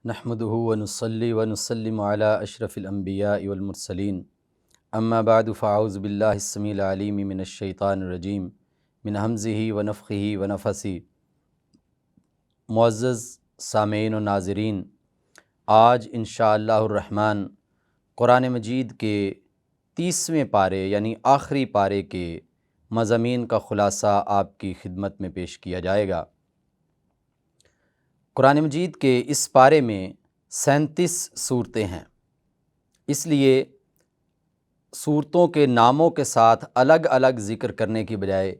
نحمده ونصلي ونسلم على اشرف الانبیاء والمرسلین اما بعد فاعوذ باللہ السمیع العلیم من الشیطان الرجیم من ہمزہ ونفخہ ونفثہ۔ معزز سامعین و ناظرین، آج انشاءاللہ الرحمن قرآن مجید کے 30ویں پارے یعنی آخری پارے کے مضامین کا خلاصہ آپ کی خدمت میں پیش کیا جائے گا۔ قرآن مجید کے اس پارے میں 37 صورتیں ہیں، اس لیے صورتوں کے ناموں کے ساتھ الگ الگ ذکر کرنے کی بجائے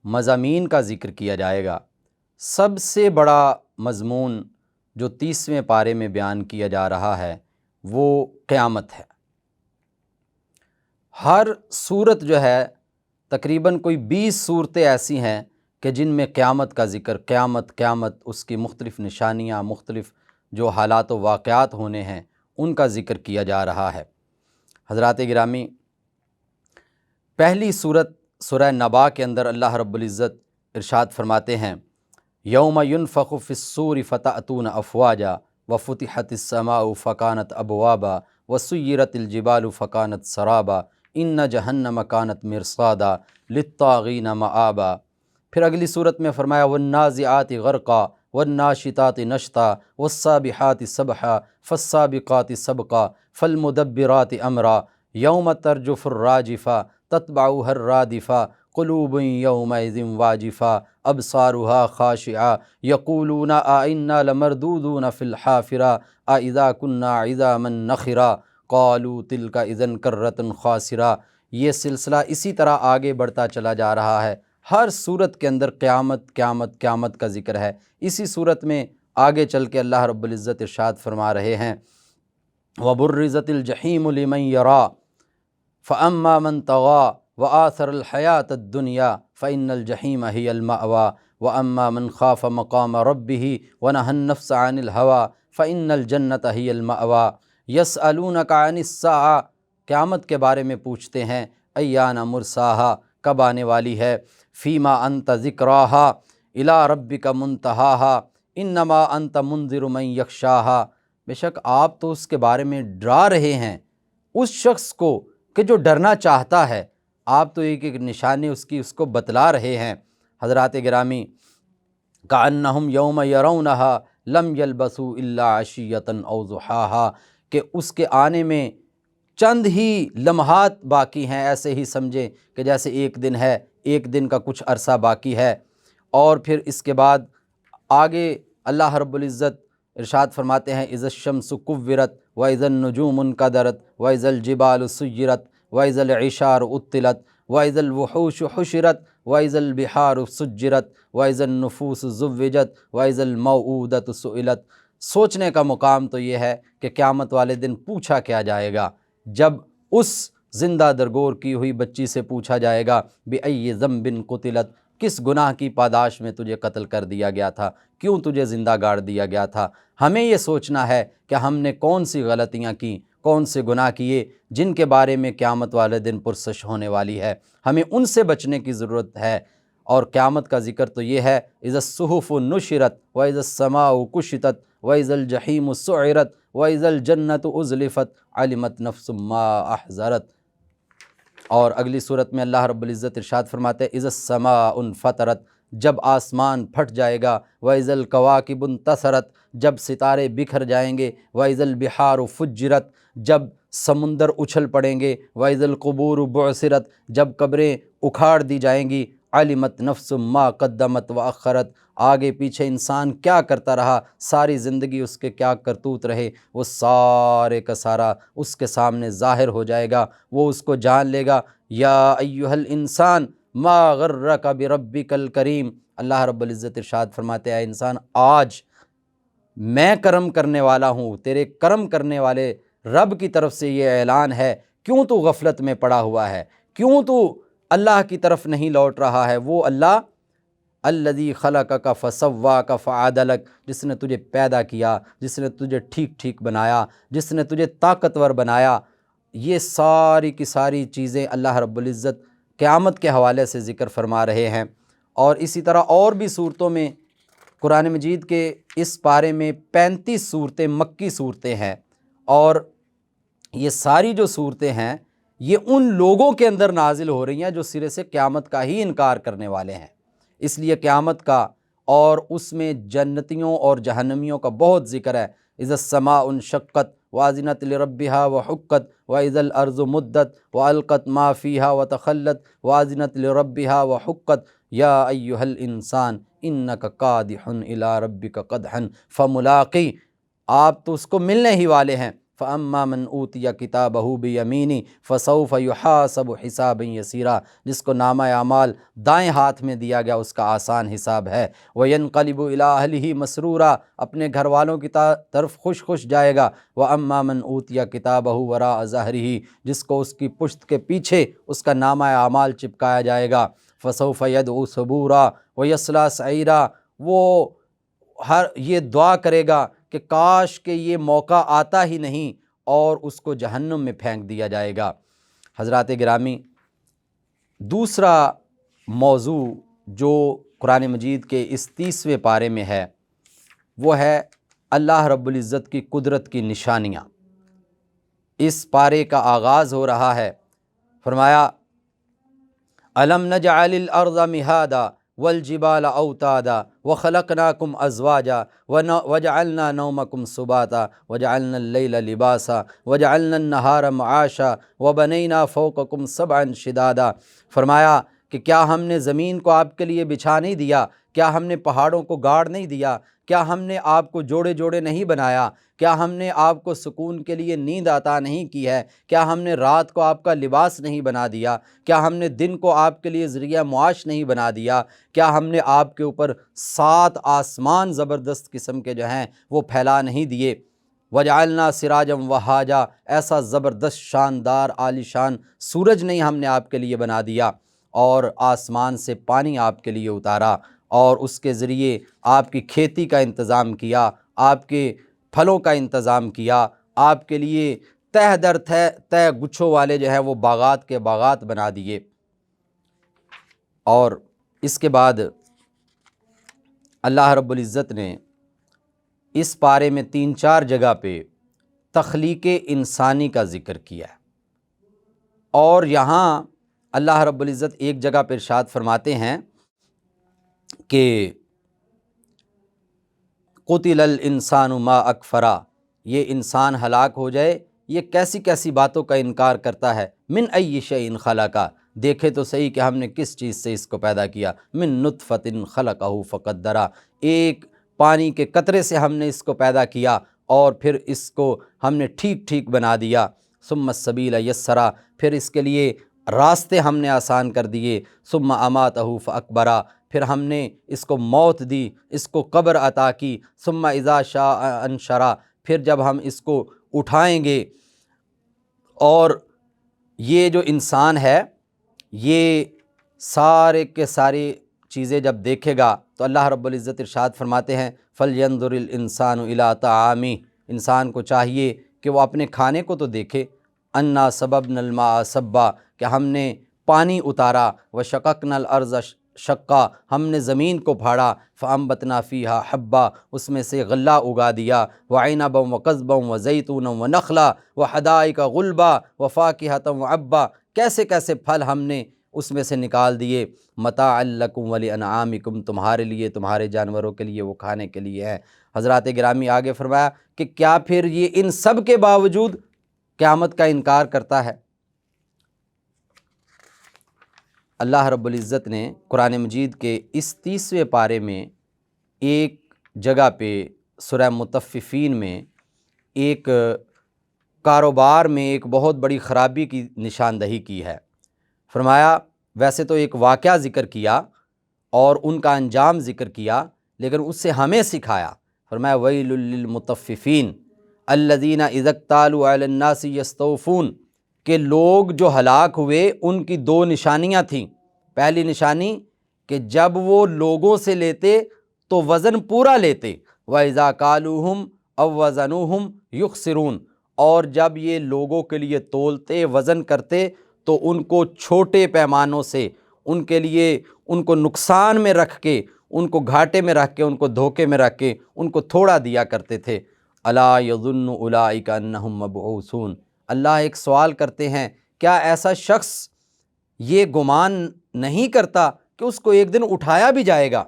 مضامین کا ذکر کیا جائے گا۔ سب سے بڑا مضمون جو 30ویں پارے میں بیان کیا جا رہا ہے وہ قیامت ہے۔ ہر صورت جو ہے تقریباً کوئی 20 صورتیں ایسی ہیں کہ جن میں قیامت کا ذکر، قیامت اس کی مختلف نشانیاں، مختلف جو حالات و واقعات ہونے ہیں ان کا ذکر کیا جا رہا ہے۔ حضرات گرامی، پہلی صورت سورہ نبا کے اندر اللہ رب العزت ارشاد فرماتے ہیں، یوم ینفخ فی الصور فتأتون افواجا وفتحت السماء فکانت ابوابا وسیرت الجبال فکانت سرابا ان جہنم کانت مرصادا للطاغین مآبا۔ پھر اگلی صورت میں فرمایا والنازعات غرقا والناشطات نشطا والسابحات سبحا فالسابقات سبقا فالمدبرات امرا یوم ترجف الراجفہ تتبعها الرادفہ قلوب یومئذ واجفہ ابصارها خاشعہ یقولون آئنا لمردودون فی الحافرہ آئذا کنا عظاما نخرا قالوا تلک اذن کرۃ خاسرہ۔ یہ سلسلہ اسی طرح آگے بڑھتا چلا جا رہا ہے۔ ہر صورت کے اندر قیامت کا ذکر ہے۔ اسی صورت میں آگے چل کے اللہ رب العزت ارشاد فرما رہے ہیں، وَبُرِّزَتِ الْجَحِيمُ لِمَنْ يَرَى فَأَمَّا مَنْ طَغَى وَآثَرَ الْحَيَاةَ الدُّنْيَا فَإِنَّ الْجَحِيمَ هِيَ الْمَأْوَى وَأَمَّا مَنْ خَافَ مَقَامَ رَبِّهِ وَنَهَى النَّفْسَ عَنِ الْهَوَى فَإِنَّ الْجَنَّةَ هِيَ الْمَأْوَى يَسْأَلُونَكَ عَنِ السَّاعَةِ، قیامت کے بارے میں پوچھتے ہیں، ایان مرساها، کب آنے والی ہے، فیما انت ذکراہا الی ربک منتہاہا انما انت منذر من یخشاہا۔ بے شک آپ تو اس کے بارے میں ڈرا رہے ہیں اس شخص کو کہ جو ڈرنا چاہتا ہے، آپ تو ایک ایک نشانی اس کو بتلا رہے ہیں۔ حضرات گرامی، کأنہم یوم یرونہا لم یلبثوا الا عشیۃ او ضحاہا، کہ اس کے آنے میں چند ہی لمحات باقی ہیں، ایسے ہی سمجھیں کہ جیسے ایک دن ہے، ایک دن کا کچھ عرصہ باقی ہے۔ اور پھر اس کے بعد آگے اللہ رب العزت ارشاد فرماتے ہیں، اذا الشمس کورت واذا النجوم انکدرت واذا الجبال سیرت واذا العشار عطلت واذا الوحوش حشرت واذا البحار سجرت واذا النفوس زوجت واذا الموءودۃ سئلت۔ سوچنے کا مقام تو یہ ہے کہ قیامت والے دن پوچھا کیا جائے گا، جب اس زندہ درگور کی ہوئی بچی سے پوچھا جائے گا بِأَيِّ ذَنبٍ قُتِلَتْ، کس گناہ کی پاداش میں تجھے قتل کر دیا گیا تھا، کیوں تجھے زندہ گاڑ دیا گیا تھا۔ ہمیں یہ سوچنا ہے کہ ہم نے کون سی غلطیاں کی، کون سے گناہ کیے جن کے بارے میں قیامت والے دن پرسش ہونے والی ہے، ہمیں ان سے بچنے کی ضرورت ہے۔ اور قیامت کا ذکر تو یہ ہے، اذا الصحف نشرت واذا السماء کشطت واذا الجحیم سعرت واذا الجنۃ ازلفت علمت نفس ما احضرت۔ اور اگلی صورت میں اللہ رب العزت ارشاد فرماتے ہیں، اذا السماء انفطرت، جب آسمان پھٹ جائے گا، واذا الکواکب انتثرت، جب ستارے بکھر جائیں گے، واذا البحار فجرت، جب سمندر اچھل پڑیں گے، واذا القبور بعثرت، جب قبریں اکھاڑ دی جائیں گی، علمت نفس ما قدمت واخرت، آگے پیچھے انسان کیا کرتا رہا، ساری زندگی اس کے کیا کرتوت رہے، وہ سارے کا سارا اس کے سامنے ظاہر ہو جائے گا، وہ اس کو جان لے گا۔ یا ایہا الانسان ما غرک بربک الکریم، اللہ رب العزت ارشاد فرماتے ہیں، اے انسان آج میں کرم کرنے والا ہوں، تیرے کرم کرنے والے رب کی طرف سے یہ اعلان ہے، کیوں تو غفلت میں پڑا ہوا ہے، کیوں تو اللہ کی طرف نہیں لوٹ رہا ہے؟ وہ اللہ الذی خلقک فسواک فعدلک، جس نے تجھے پیدا کیا، جس نے تجھے ٹھیک ٹھیک بنایا، جس نے تجھے طاقتور بنایا۔ یہ ساری کی ساری چیزیں اللہ رب العزت قیامت کے حوالے سے ذکر فرما رہے ہیں۔ اور اسی طرح اور بھی صورتوں میں قرآن مجید کے اس پارے میں 35 صورتیں مکی صورتیں ہیں، اور یہ ساری جو صورتیں ہیں یہ ان لوگوں کے اندر نازل ہو رہی ہیں جو سرے سے قیامت کا ہی انکار کرنے والے ہیں۔ اس لیے قیامت کا اور اس میں جنتیوں اور جہنمیوں کا بہت ذکر ہے۔ اذا السماء انشقت واذنت لربها وحقت واذا الارض مدت والقت ما فيها وتخلت واذنت لربها وحقت یا ایھا الانسان انک قادح الی ربک قدحا فملاقی، آپ تو اس کو ملنے ہی والے ہیں۔ فاما من اوتی کتابہ بیمینہ فسوف یحاسب حسابا یسیرا، جس کو نامہ اعمال دائیں ہاتھ میں دیا گیا اس کا آسان حساب ہے۔ وینقلب الی اہلہ مسرورا، اپنے گھر والوں کی طرف خوش خوش جائے گا۔ واما من اوتی کتابہ وراء ظہرہ، جس کو اس کی پشت کے پیچھے اس کا نامہ اعمال چپکایا جائے گا۔ فسوف یدعو ثبورا ویصلی سعیرا، وہ یہ دعا کرے گا کہ کاش کہ یہ موقع آتا ہی نہیں، اور اس کو جہنم میں پھینک دیا جائے گا۔ حضرات گرامی، دوسرا موضوع جو قرآن مجید کے اس 30ویں پارے میں ہے وہ ہے اللہ رب العزت کی قدرت کی نشانیاں۔ اس پارے کا آغاز ہو رہا ہے، فرمایا الم نجعل الارض مہادا والجبال اوتادا وخلقناکم ازواجا وجعلنا نومکم سباتا وجعلنا اللیل لباسا وجعلنا النہار معاشا وبنینا فوقکم سبعا شدادا، فرمایا کہ کیا ہم نے زمین کو آپ کے لیے بچھا نہیں دیا؟ کیا ہم نے پہاڑوں کو گاڑ نہیں دیا؟ کیا ہم نے آپ کو جوڑے جوڑے نہیں بنایا؟ کیا ہم نے آپ کو سکون کے لیے نیند عطا نہیں کی ہے؟ کیا ہم نے رات کو آپ کا لباس نہیں بنا دیا؟ کیا ہم نے دن کو آپ کے لیے ذریعہ معاش نہیں بنا دیا؟ کیا ہم نے آپ کے اوپر 7 آسمان زبردست قسم کے جو ہیں وہ پھیلا نہیں دیے؟ وجعلنا سراجا وہاجا، ایسا زبردست شاندار عالی شان سورج نہیں ہم نے آپ کے لیے بنا دیا، اور آسمان سے پانی آپ کے لیے اتارا، اور اس کے ذریعے آپ کی کھیتی کا انتظام کیا، آپ کے پھلوں کا انتظام کیا، آپ کے لیے تہ در تہ گچھوں والے جو ہے وہ باغات کے باغات بنا دیے۔ اور اس کے بعد اللہ رب العزت نے اس پارے میں 3-4 جگہ پہ تخلیق انسانی کا ذکر کیا ہے، اور یہاں اللہ رب العزت ایک جگہ پہ ارشاد فرماتے ہیں کہ قتل الانسان ما اکفرا، یہ انسان ہلاک ہو جائے، یہ کیسی کیسی باتوں کا انکار کرتا ہے۔ من ای شیء خلقہ، دیکھے تو صحیح کہ ہم نے کس چیز سے اس کو پیدا کیا۔ من نطفۃ خلقہ فقدرہ، ایک پانی کے قطرے سے ہم نے اس کو پیدا کیا، اور پھر اس کو ہم نے ٹھیک ٹھیک بنا دیا۔ ثم السبیل یسرا، پھر اس کے لیے راستے ہم نے آسان کر دیے۔ ثم اماتہ فاکبرہ، پھر ہم نے اس کو موت دی، اس کو قبر عطا کی۔ ثم اذا شاء انشرہ، پھر جب ہم اس کو اٹھائیں گے، اور یہ جو انسان ہے یہ سارے کے ساری چیزیں جب دیکھے گا تو اللہ رب العزت ارشاد فرماتے ہیں فَلْيَنْظُرِ الْإِنسَانُ إِلَىٰ طَعَامِهِ، انسان کو چاہیے کہ وہ اپنے کھانے کو تو دیکھے۔ اَنَّا صَبَبْنَا الْمَاءَ صَبًّا، کہ ہم نے پانی اتارا، وَشَقَقْنَا الْأَرْضَ شقا، ہم نے زمین کو پھاڑا، فَأَنبَتْنَا فِيهَا حَبًّا، اس میں سے غلہ اگا دیا، وَعِنَبًا وَقَضْبًا وَزَيْتُونًا وَنَخْلًا وَحَدَائِقَ غُلْبًا وَفَاكِهَةً وَأَبًّا، کیسے کیسے پھل ہم نے اس میں سے نکال دیے۔ متاعا لکم ولانعامکم، تمہارے لیے، تمہارے جانوروں کے لیے، وہ کھانے کے لیے ہے۔ حضرات گرامی آگے فرمایا کہ کیا پھر یہ ان سب کے باوجود قیامت کا انکار کرتا ہے؟ اللہ رب العزت نے قرآن مجید کے اس 30ویں پارے میں ایک جگہ پہ سورہ مطففین میں ایک کاروبار میں ایک بہت بڑی خرابی کی نشاندہی کی ہے۔ فرمایا ویسے تو ایک واقعہ ذکر کیا اور ان کا انجام ذکر کیا، لیکن اس سے ہمیں سکھایا۔ فرمایا ویل للمطففین الذین اذا اکتالوا علی الناس یستوفون، کہ لوگ جو ہلاک ہوئے ان کی 2 نشانیاں تھیں۔ پہلی نشانی کہ جب وہ لوگوں سے لیتے تو وزن پورا لیتے، وَإِذَا كَالُوهُمْ أَوْ وَزَنُوهُمْ يُخْسِرُونَ، اور جب یہ لوگوں کے لیے تولتے وزن کرتے تو ان کو چھوٹے پیمانوں سے ان کے لیے ان کو نقصان میں رکھ کے ان کو گھاٹے میں رکھ کے، ان کو دھوکے میں رکھ کے ان کو تھوڑا دیا کرتے تھے۔ الا یظن اولئک انہم مبعوثون، اللہ ایک سوال کرتے ہیں، کیا ایسا شخص یہ گمان نہیں کرتا کہ اس کو ایک دن اٹھایا بھی جائے گا؟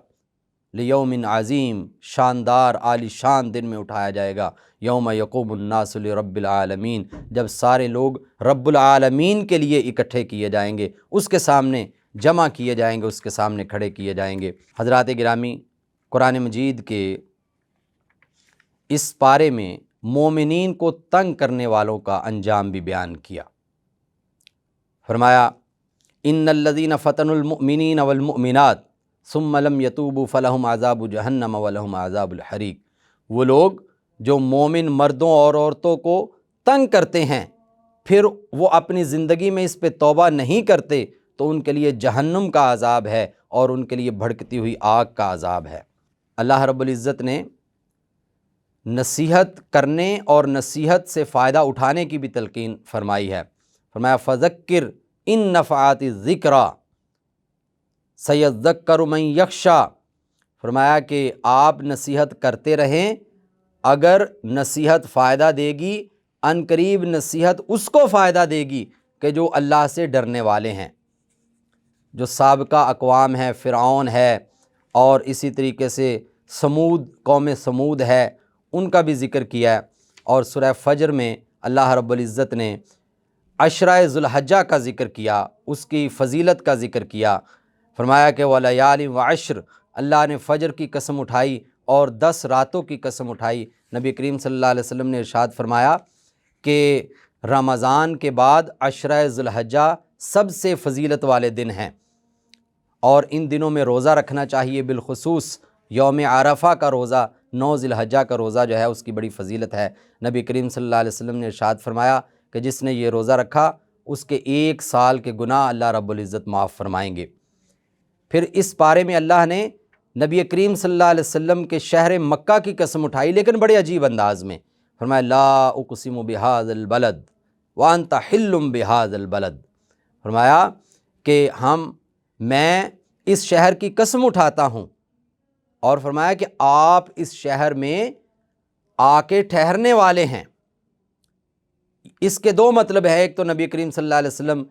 لیوم عظیم، شاندار عالی شان دن میں اٹھایا جائے گا۔ یوم یقوم الناس لرب العالمین، جب سارے لوگ رب العالمین کے لیے اکٹھے کیے جائیں گے، اس کے سامنے جمع کیے جائیں گے، اس کے سامنے کھڑے کیے جائیں گے۔ حضرات گرامی، قرآن مجید کے اس پارے میں مومنین کو تنگ کرنے والوں کا انجام بھی بیان کیا۔ فرمایا ان الذین فتنوا المؤمنین والمؤمنات ثم لم یتوبوا فلہم عذاب جہنم ولہم عذاب الحریق، وہ لوگ جو مومن مردوں اور عورتوں کو تنگ کرتے ہیں پھر وہ اپنی زندگی میں اس پہ توبہ نہیں کرتے تو ان کے لیے جہنم کا عذاب ہے اور ان کے لیے بھڑکتی ہوئی آگ کا عذاب ہے۔ اللہ رب العزت نے نصیحت کرنے اور نصیحت سے فائدہ اٹھانے کی بھی تلقین فرمائی ہے۔ فرمایا فذکر ان نفعات الذکریٰ سیذکر من یخشیٰ، فرمایا کہ آپ نصیحت کرتے رہیں، اگر نصیحت فائدہ دے گی ان قریب نصیحت اس کو فائدہ دے گی کہ جو اللہ سے ڈرنے والے ہیں۔ جو سابقہ اقوام ہے، فرعون ہے اور اسی طریقے سے سمود، قوم سمود ہے، ان کا بھی ذکر کیا ہے۔ اور سورہ فجر میں اللہ رب العزت نے عشرہ ذوالحجہ کا ذکر کیا، اس کی فضیلت کا ذکر کیا۔ فرمایا کہ وَلَيَالٍ وَعَشْرٍ، اللہ نے فجر کی قسم اٹھائی اور 10 راتوں کی قسم اٹھائی۔ نبی کریم صلی اللہ علیہ وسلم نے ارشاد فرمایا کہ رمضان کے بعد عشرہ ذوالحجہ سب سے فضیلت والے دن ہیں، اور ان دنوں میں روزہ رکھنا چاہیے، بالخصوص یوم عرفہ کا روزہ، 9 ذی الحجہ کا روزہ جو ہے اس کی بڑی فضیلت ہے۔ نبی کریم صلی اللہ علیہ وسلم نے ارشاد فرمایا کہ جس نے یہ روزہ رکھا اس کے 1 سال کے گناہ اللہ رب العزت معاف فرمائیں گے۔ پھر اس پارے میں اللہ نے نبی کریم صلی اللہ علیہ وسلم کے شہر مکہ کی قسم اٹھائی، لیکن بڑے عجیب انداز میں۔ فرمایا لا اقسم بہذا البلد وانت حل بہذا البلد، فرمایا کہ میں اس شہر کی قسم اٹھاتا ہوں، اور فرمایا کہ آپ اس شہر میں آ کے ٹھہرنے والے ہیں۔ اس کے 2 مطلب ہے، ایک تو نبی کریم صلی اللہ علیہ وسلم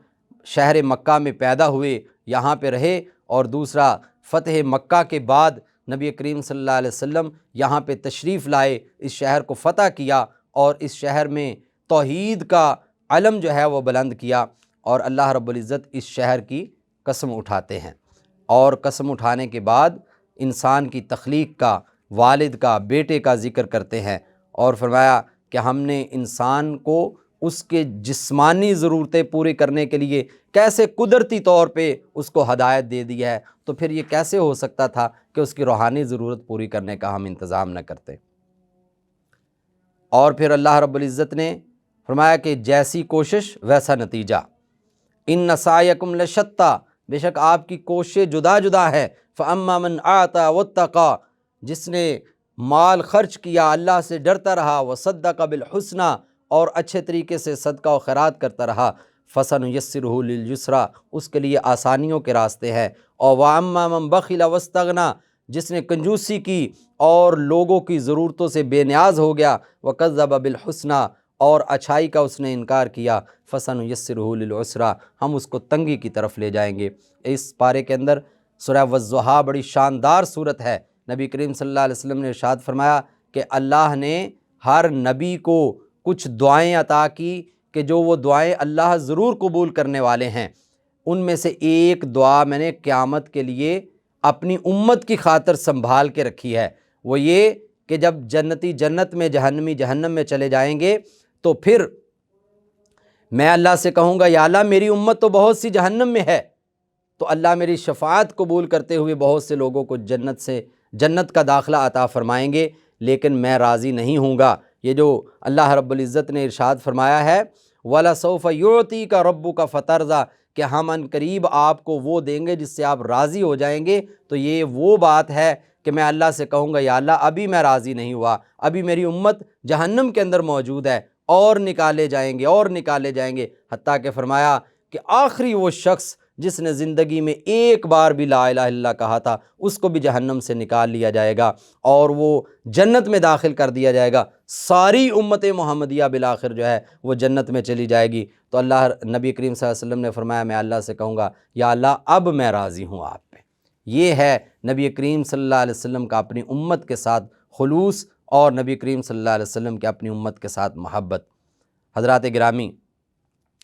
شہر مکہ میں پیدا ہوئے، یہاں پہ رہے، اور دوسرا فتح مکہ کے بعد نبی کریم صلی اللہ علیہ وسلم یہاں پہ تشریف لائے، اس شہر کو فتح کیا اور اس شہر میں توحید کا علم جو ہے وہ بلند کیا، اور اللہ رب العزت اس شہر کی قسم اٹھاتے ہیں۔ اور قسم اٹھانے کے بعد انسان کی تخلیق کا، والد کا، بیٹے کا ذکر کرتے ہیں، اور فرمایا کہ ہم نے انسان کو اس کے جسمانی ضرورتیں پوری کرنے کے لیے کیسے قدرتی طور پہ اس کو ہدایت دے دی ہے، تو پھر یہ کیسے ہو سکتا تھا کہ اس کی روحانی ضرورت پوری کرنے کا ہم انتظام نہ کرتے۔ اور پھر اللہ رب العزت نے فرمایا کہ جیسی کوشش ویسا نتیجہ، ان سعیکم لشتی، بے شک آپ کی کوششیں جدا جدا ہے۔ فاما من اعطی واتقی، جس نے مال خرچ کیا، اللہ سے ڈرتا رہا، وصدق بالحسنی، اور اچھے طریقے سے صدقہ و خیرات کرتا رہا، فسنیسرہ للیسریٰ، اس کے لیے آسانیوں کے راستے ہیں۔ اور واما من بخل واستغنی، جس نے کنجوسی کی اور لوگوں کی ضرورتوں سے بے نیاز ہو گیا، وکذب بالحسنی، اور اچھائی کا اس نے انکار کیا، فسنیسرہ للعسریٰ، ہم اس کو تنگی کی طرف لے جائیں گے۔ اس پارے کے اندر سورہ والضحیٰ بڑی شاندار صورت ہے۔ نبی کریم صلی اللہ علیہ وسلم نے ارشاد فرمایا کہ اللہ نے ہر نبی کو کچھ دعائیں عطا کی کہ جو وہ دعائیں اللہ ضرور قبول کرنے والے ہیں۔ ان میں سے ایک دعا میں نے قیامت کے لیے اپنی امت کی خاطر سنبھال کے رکھی ہے، وہ یہ کہ جب جنتی جنت میں، جہنمی جہنم میں چلے جائیں گے تو پھر میں اللہ سے کہوں گا یا اللہ میری امت تو بہت سی جہنم میں ہے، تو اللہ میری شفاعت قبول کرتے ہوئے بہت سے لوگوں کو جنت کا داخلہ عطا فرمائیں گے، لیکن میں راضی نہیں ہوں گا۔ یہ جو اللہ رب العزت نے ارشاد فرمایا ہے وَلَسَوْفَ يُعْطِيكَ رَبُّكَ فَتَرْضَىٰ، کہ ہم ان قریب آپ کو وہ دیں گے جس سے آپ راضی ہو جائیں گے، تو یہ وہ بات ہے کہ میں اللہ سے کہوں گا یا اللہ ابھی میں راضی نہیں ہوا، ابھی میری امت جہنم کے اندر موجود ہے، اور نکالے جائیں گے اور نکالے جائیں گے، حتیٰ کہ فرمایا کہ آخری وہ شخص جس نے زندگی میں ایک بار بھی لا الہ الا اللہ کہا تھا اس کو بھی جہنم سے نکال لیا جائے گا اور وہ جنت میں داخل کر دیا جائے گا، ساری امت محمدیہ بالآخر جو ہے وہ جنت میں چلی جائے گی۔ تو اللہ نبی کریم صلی اللہ علیہ وسلم نے فرمایا میں اللہ سے کہوں گا یا اللہ اب میں راضی ہوں آپ پہ۔ یہ ہے نبی کریم صلی اللہ علیہ وسلم کا اپنی امت کے ساتھ خلوص اور نبی کریم صلی اللہ علیہ وسلم کے اپنی امت کے ساتھ محبت۔ حضرات گرامی،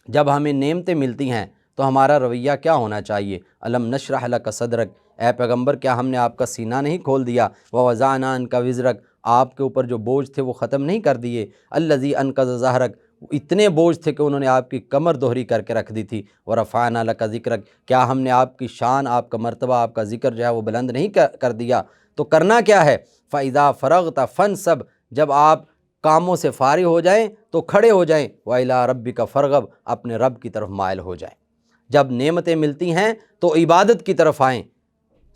جب ہمیں نعمتیں ملتی ہیں تو ہمارا رویہ کیا ہونا چاہیے؟ الم نشرح لک صدرک، اے پیغمبر کیا ہم نے آپ کا سینہ نہیں کھول دیا؟ ووضعنا عنک وزرک، آپ کے اوپر جو بوجھ تھے وہ ختم نہیں کر دیے؟ الذی انقض ظہرک، اتنے بوجھ تھے کہ انہوں نے آپ کی کمر دوہری کر کے رکھ دی تھی۔ ورفعنا لک ذکرک، کیا ہم نے آپ کی شان، آپ کا مرتبہ، آپ کا ذکر جو ہے وہ بلند نہیں کر دیا؟ تو کرنا کیا ہے؟ فَإِذَا فَرَغْتَ فَانْصَبْ، جب آپ کاموں سے فارغ ہو جائیں تو کھڑے ہو جائیں، وَإِلَىٰ رَبِّكَ فَارْغَب، اپنے رب کی طرف مائل ہو جائیں۔ جب نعمتیں ملتی ہیں تو عبادت کی طرف آئیں۔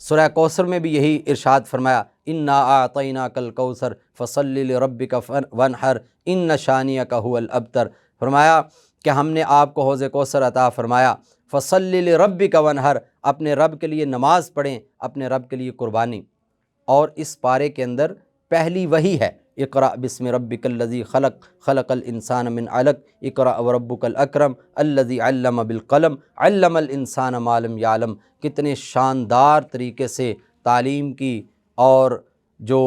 سورہ کوثر میں بھی یہی ارشاد فرمایا، اِنَّا أَعْطَيْنَاكَ الْكَوْثَرَ فَصَلِّ لِرَبِّكَ وَانْحَرْ إِنَّ شَانِئَكَ هُوَ الْأَبْتَرُ، فرمایا کہ ہم نے آپ کو حوض کوثر عطا فرمایا، فَصَلِّ لِرَبِّكَ وَانْحَرْ، اپنے رب کے لیے نماز پڑھیں، اپنے رب کے لیے قربانی۔ اور اس پارے کے اندر پہلی وحی ہے، اقرأ بسم ربک الذی خلق، خلق الانسان من علق، اقرأ وربک الاکرم الذی علم بالقلم، علم الانسان ما لم یعلم۔ کتنے شاندار طریقے سے تعلیم کی اور جو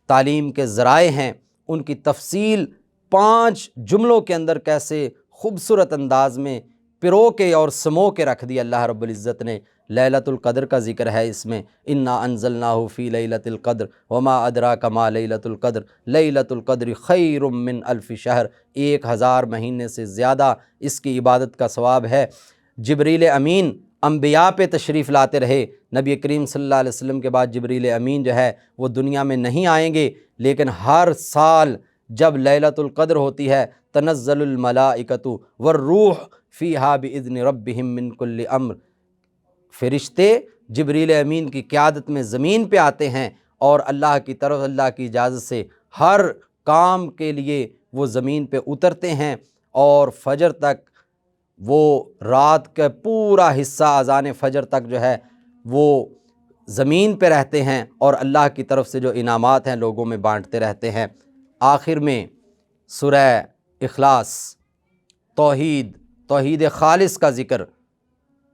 تعلیم کے ذرائع ہیں ان کی تفصیل 5 جملوں کے اندر کیسے خوبصورت انداز میں پرو کے اور سمو کے رکھ دیا اللہ رب العزت نے۔ لیلۃ القدر کا ذکر ہے اس میں، انا انزلناہ فی لیلۃ القدر وما ادراک ما لیلۃ القدر، لیلۃ القدر خیر من الف شہر، 1000 مہینے سے زیادہ اس کی عبادت کا ثواب ہے۔ جبریل امین انبیاء پہ تشریف لاتے رہے، نبی کریم صلی اللہ علیہ وسلم کے بعد جبریل امین جو ہے وہ دنیا میں نہیں آئیں گے، لیکن ہر سال جب لیلۃ القدر ہوتی ہے تنزل الملائکۃ والروح فیہا باذن ربہم من کل امر، فرشتے جبریل امین کی قیادت میں زمین پہ آتے ہیں اور اللہ کی طرف اللہ کی اجازت سے ہر کام کے لیے وہ زمین پہ اترتے ہیں، اور فجر تک وہ رات کا پورا حصہ اذان فجر تک جو ہے وہ زمین پہ رہتے ہیں اور اللہ کی طرف سے جو انعامات ہیں لوگوں میں بانٹتے رہتے ہیں۔ آخر میں سورہ اخلاص، توحید خالص کا ذکر۔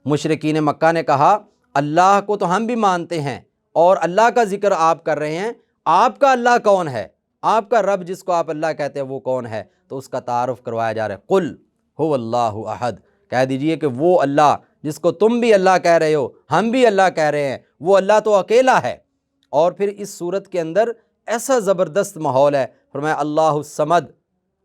مشرکین مکہ نے کہا اللہ کو تو ہم بھی مانتے ہیں اور اللہ کا ذکر آپ کر رہے ہیں، آپ کا اللہ کون ہے؟ آپ کا رب جس کو آپ اللہ کہتے ہیں وہ کون ہے؟ تو اس کا تعارف کروایا جا رہا ہے، قل هو اللہ احد، کہہ دیجئے کہ وہ اللہ جس کو تم بھی اللہ کہہ رہے ہو، ہم بھی اللہ کہہ رہے ہیں، وہ اللہ تو اکیلا ہے۔ اور پھر اس صورت کے اندر ایسا زبردست ماحول ہے، فرمایا اللہ الصمد،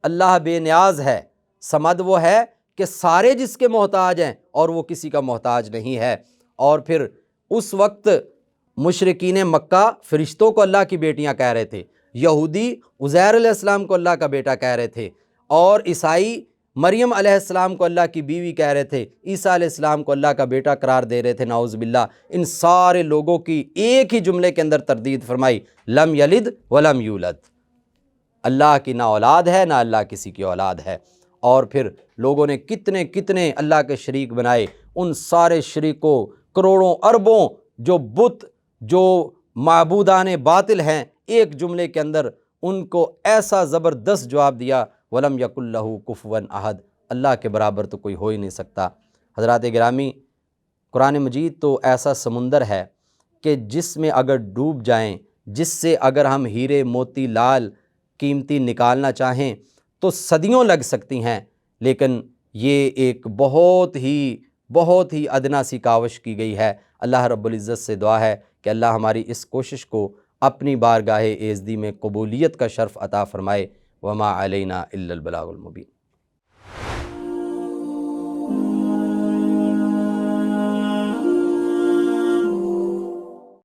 اللہ بے نیاز ہے۔ صمد وہ ہے کہ سارے جس کے محتاج ہیں اور وہ کسی کا محتاج نہیں ہے۔ اور پھر اس وقت مشرکین مکہ فرشتوں کو اللہ کی بیٹیاں کہہ رہے تھے، یہودی عزیر علیہ السلام کو اللہ کا بیٹا کہہ رہے تھے، اور عیسائی مریم علیہ السلام کو اللہ کی بیوی کہہ رہے تھے، عیسیٰ علیہ السلام کو اللہ کا بیٹا قرار دے رہے تھے، نعوذ باللہ۔ ان سارے لوگوں کی ایک ہی جملے کے اندر تردید فرمائی، لم یلد ولم یولد، اللہ کی نہ اولاد ہے نہ اللہ کسی کی اولاد ہے۔ اور پھر لوگوں نے کتنے اللہ کے شریک بنائے، ان سارے شریکوں کروڑوں اربوں جو بت، جو معبودان باطل ہیں، ایک جملے کے اندر ان کو ایسا زبردست جواب دیا، وَلَمْ يَكُنْ لَهُ كُفُوًا أَحَدٌ، اللہ کے برابر تو کوئی ہو ہی نہیں سکتا۔ حضرات گرامی، قرآن مجید تو ایسا سمندر ہے کہ جس میں اگر ڈوب جائیں، جس سے اگر ہم ہیرے موتی لال قیمتی نکالنا چاہیں تو صدیوں لگ سکتی ہیں، لیکن یہ ایک بہت ہی ادنا سی کاوش کی گئی ہے۔ اللہ رب العزت سے دعا ہے کہ اللہ ہماری اس کوشش کو اپنی بارگاہ ایزدی میں قبولیت کا شرف عطا فرمائے۔ وما علینا الا البلاغ المبین۔